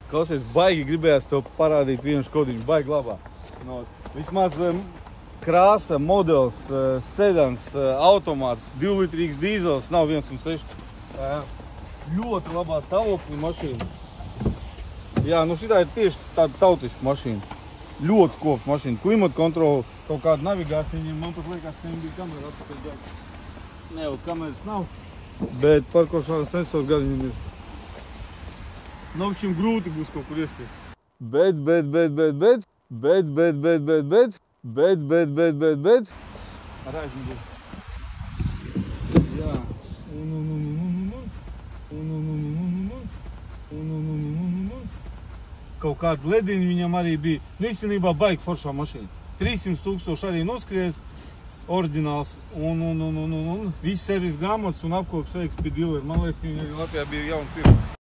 Klausies, baigi gribējās tev parādīt vienu Škodiņu, baigi labā. No, vismaz krāsa, modelis, sedans, automāts, 2-litrīgs dīzels, nav 1.6. Ļoti labā stāvoklī mašīna. Jā, nu šitā ir tieši tāda tautiska mašīna. Ļoti kopa mašīna. Klimata kontrola, kaut kāda navigācija viņiem, man pat liekas, ka viņiem bija kamera atpakaļ. Ne, jau kameras nav, bet parkošanas sensors gan viņiem ir. Nav šim grūti būs kaut kur ieskriet. Bet. Ar aizmuguri. Jā. Kaut kāda lediņa viņam arī bija. Nu, īstenībā baigi foršā mašīna. 300 000 arī noskries, oriģināls. Un viss servis grāmatas un apkops veiks pie dealeri. Man liekas, ka viņi arī Latvijā bija jauna pirma.